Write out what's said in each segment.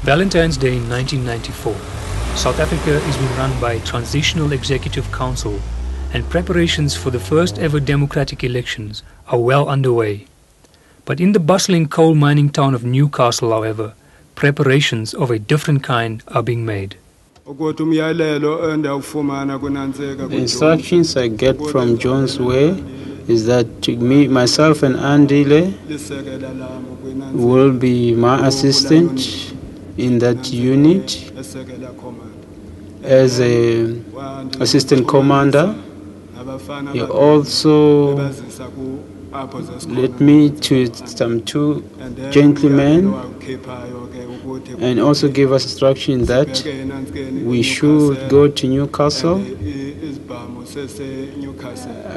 Valentine's Day in 1994. South Africa is being run by Transitional Executive Council, and preparations for the first ever democratic elections are well underway. But in the bustling coal mining town of Newcastle, however, preparations of a different kind are being made. The instructions I get from John's Way is that myself and Andile will be my assistant in that unit as an assistant commander. He also led me to some two gentlemen and also gave us instruction that we should go to Newcastle,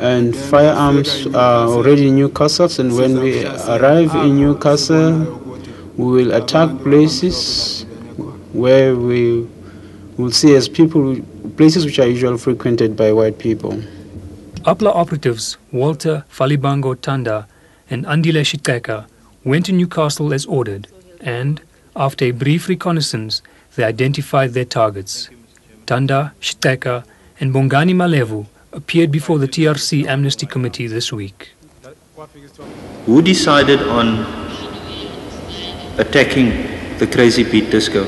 and firearms are already in Newcastle, and when we arrive in Newcastle we will attack places where we will see as places which are usually frequented by white people. APLA operatives Walter Falibango Tanda and Andile Shiteka went to Newcastle as ordered, and after a brief reconnaissance they identified their targets. Tanda, Shiteka and Bongani Malevu appeared before the TRC Amnesty Committee this week. Who decided on attacking the Crazy Beat Disco?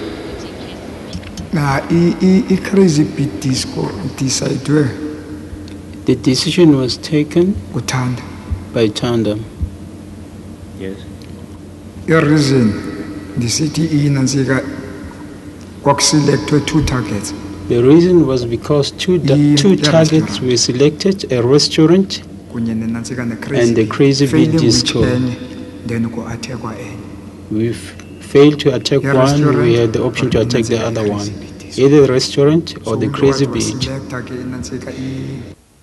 Crazy Beat Disco decided. The decision was taken by Tanda. Yes. Your reason, the city in selected two targets. The reason was because two targets were selected, a restaurant and the Crazy Beat Disco. We failed to attack one, we had the option to attack the other one, either the restaurant or the Crazy Beat.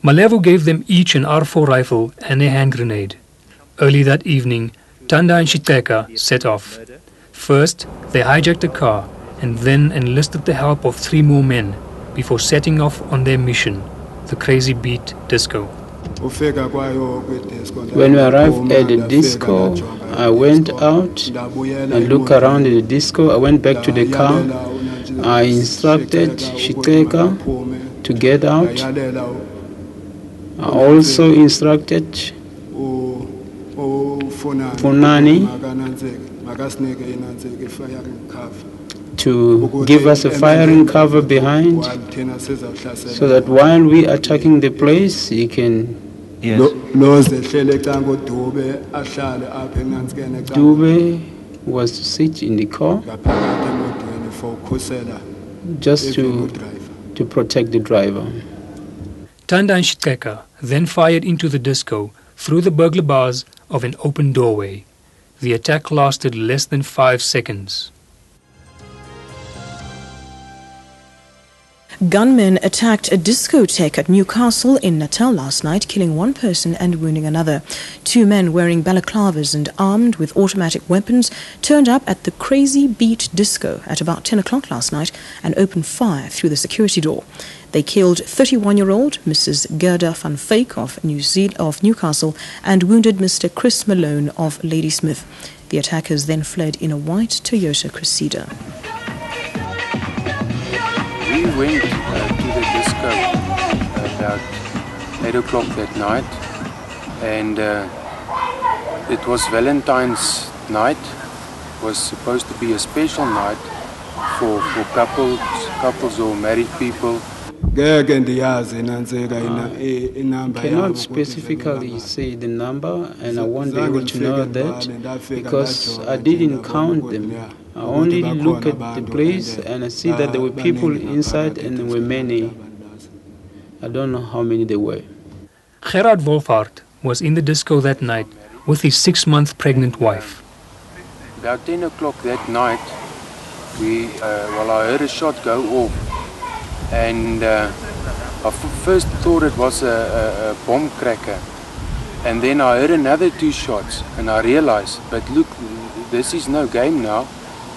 Malevu gave them each an R4 rifle and a hand grenade. Early that evening, Tanda and Shiteka set off. First, they hijacked a car and then enlisted the help of 3 more men before setting off on their mission, the Crazy Beat Disco. When we arrived at the disco, I went out and looked around the disco. I went back to the car. I instructed Shiteka to get out. I also instructed Funani to give us a firing cover behind, so that while we are attacking the place, he can. Yes. Dube was to sit in the car just to protect the driver. Tanda and Shiteka then fired into the disco through the burglar bars of an open doorway. The attack lasted less than 5 seconds. Gunmen attacked a discotheque at Newcastle in Natal last night, killing 1 person and wounding another. 2 men wearing balaclavas and armed with automatic weapons turned up at the Crazy Beat Disco at about 10 o'clock last night and opened fire through the security door. They killed 31-year-old Mrs. Gerda van Fake of Newcastle and wounded Mr. Chris Malone of Ladysmith. The attackers then fled in a white Toyota Cressida. We went to the disco about 8 o'clock that night, and it was Valentine's night. It was supposed to be a special night for couples or married people. Cannot specifically say the number, and I won't be able to know that because I didn't count them. I only look at the place and I see that there were people inside and there were many. I don't know how many there were. Gerard Wolfhard was in the disco that night with his 6-month pregnant wife. About 10 o'clock that night, I heard a shot go off, and I first thought it was a bomb cracker, and then I heard another 2 shots, and I realized, but look, this is no game now.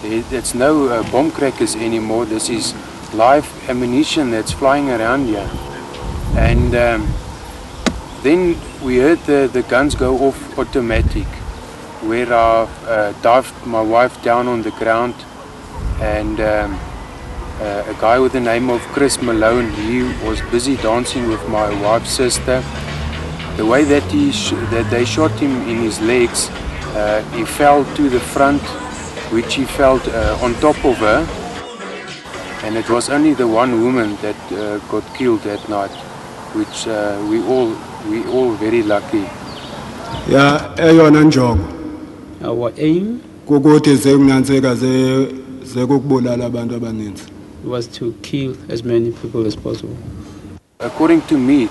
It's no bomb crackers anymore. This is live ammunition that's flying around here. And then we heard the guns go off automatic, where I dived my wife down on the ground and a guy with the name of Chris Malone, he was busy dancing with my wife's sister. The way that they shot him in his legs, he fell to the front, which he felt on top of her, and it was only the one woman that got killed that night, which we all very lucky. Yeah, eyona njongo. Our aim Kukuthi zekunyaniseka zekukubulala abantu abaninzi. was to kill as many people as possible. According to me,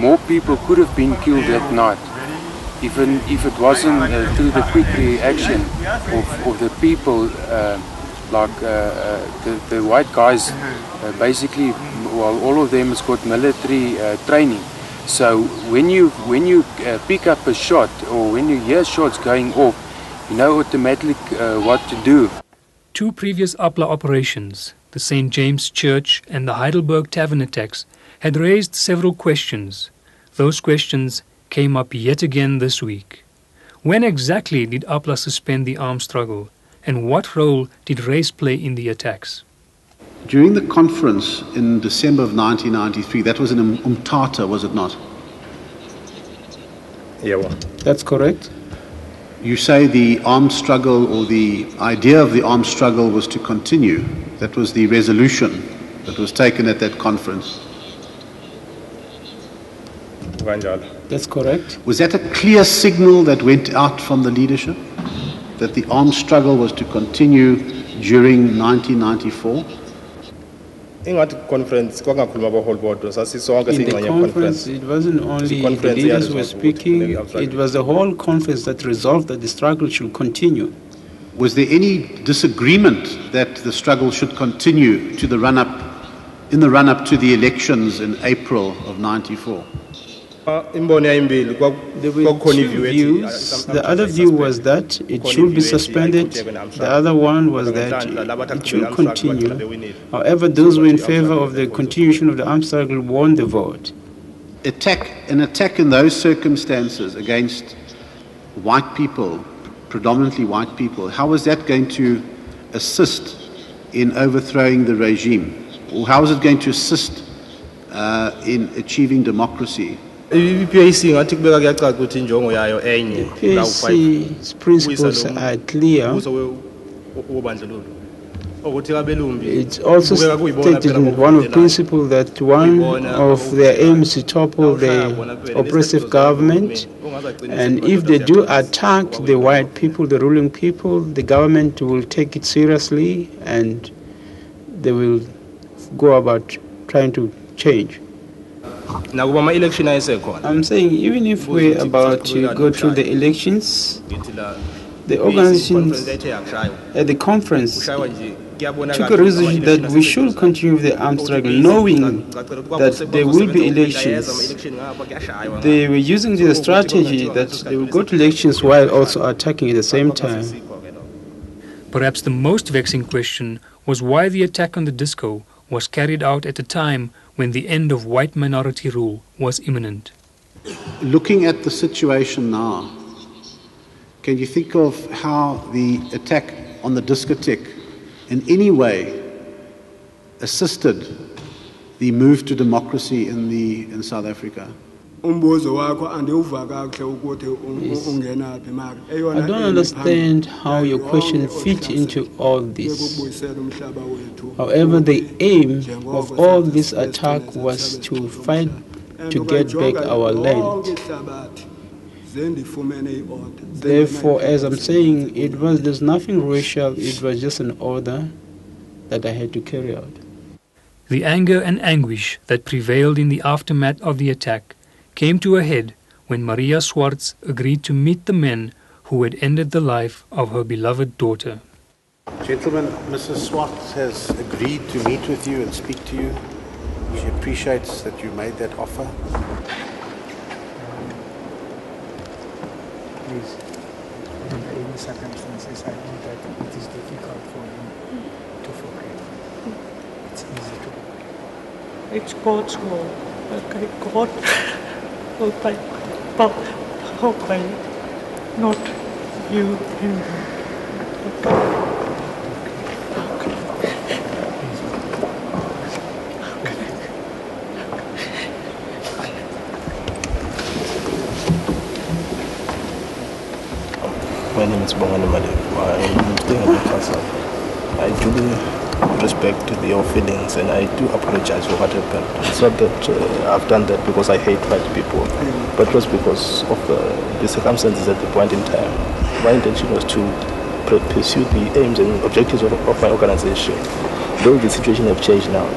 more people could have been killed that night, even if it wasn't through the quick reaction of the people, like the white guys. Basically, well, all of them has got military training. So when you pick up a shot, or when you hear shots going off, you know automatically what to do. Two previous APLA operations, the St. James Church and the Heidelberg Tavern attacks, had raised several questions. Those questions came up yet again this week. When exactly did APLA suspend the armed struggle, and what role did race play in the attacks? During the conference in December of 1993, that was in Umtata, was it not? Yeah, well, that's correct. You say the armed struggle, or the idea of the armed struggle, was to continue. That was the resolution that was taken at that conference. That's correct. Was that a clear signal that went out from the leadership, that the armed struggle was to continue during 1994? In the conference, it wasn't only the leaders were speaking, it was the whole conference that resolved that the struggle should continue. Was there any disagreement that the struggle should continue to the run-up to the elections in April of 94? There were two views. The other view was that it should be suspended. The other one was that it should continue. However, those who were in favor of the continuation of the armed struggle won the vote. An attack in those circumstances against white people, predominantly white people, how was that going to assist in overthrowing the regime? Or how was it going to assist in achieving democracy? The PAC's principles are clear. It's also stated in one of the principles that one of their aims is to topple the oppressive government, and if they do attack the white people, the ruling people, the government will take it seriously and they will go about trying to change. I'm saying even if we're about to go through the elections, the organizations at the conference took a resolution that we should continue with the armed struggle, knowing that there will be elections. They were using the strategy that they will go to elections while also attacking at the same time. Perhaps the most vexing question was why the attack on the disco was carried out at a time when the end of white minority rule was imminent. Looking at the situation now, can you think of how the attack on the discotheque in any way assisted the move to democracy in South Africa? I don't understand how your question fits into all this. However, the aim of all this attack was to fight to get back our land. Therefore, as I'm saying, there's nothing racial, it was just an order that I had to carry out. The anger and anguish that prevailed in the aftermath of the attack came to a head when Maria Swartz agreed to meet the men who had ended the life of her beloved daughter. Gentlemen, Mrs. Swartz has agreed to meet with you and speak to you. She appreciates that you made that offer. Please, under any circumstances, I know that it is difficult for you to forgive. It's easy to forgive. It's God's will. Okay, God will take help me, not you and me. Okay. My name is Bongani Madev. I'm staying in Newcastle. I duly respect your feelings and I do apologize for what happened. It's not that I've done that because I hate white people, but it was because of the circumstances at the point in time. My intention was to pursue the aims and objectives of my organization. Though the situation has changed now,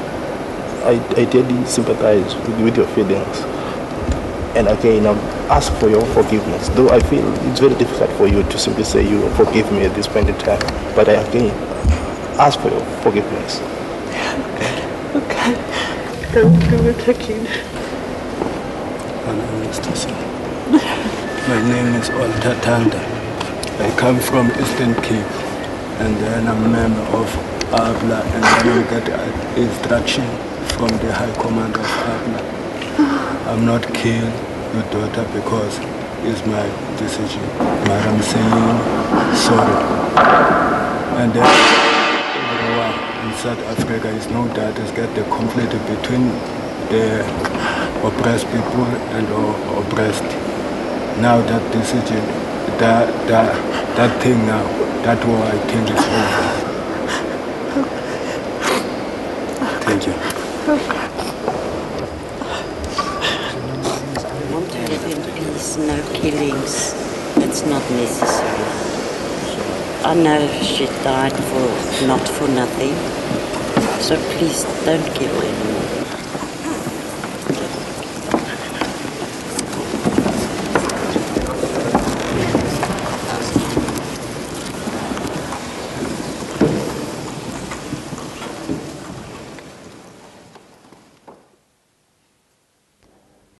I dearly sympathize with your feelings. And again, I ask for your forgiveness. Though I feel it's very difficult for you to simply say you forgive me at this point in time. But I again ask for your forgiveness. Okay. Don't do it again. My name is Oltatanda. I come from Eastern Cape, and then I'm a member of ABLA, and then I get instruction from the High Command of ABLA. I'm not killing your daughter because it's my decision, but I'm saying sorry. And then everyone in South Africa is no doubt has got the conflict between the oppressed people and oppressed. Now that decision, that thing now, that war I think is over. Thank you. Please, no killings. It's not necessary. I know she died not for nothing. So please don't kill anyone.